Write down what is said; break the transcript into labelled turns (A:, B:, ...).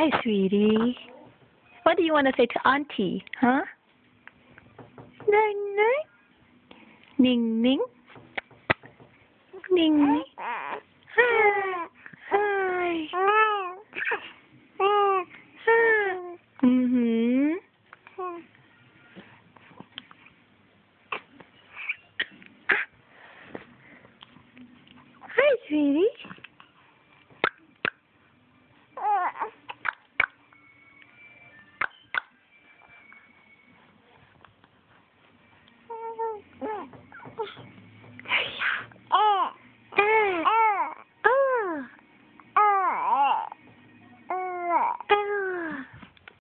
A: Hi, sweetie. What do you want to say to Auntie, huh? Ning, ning. Ning, ning. Ning, ning. Hi. Hi. Mm-hmm. Hi, sweetie.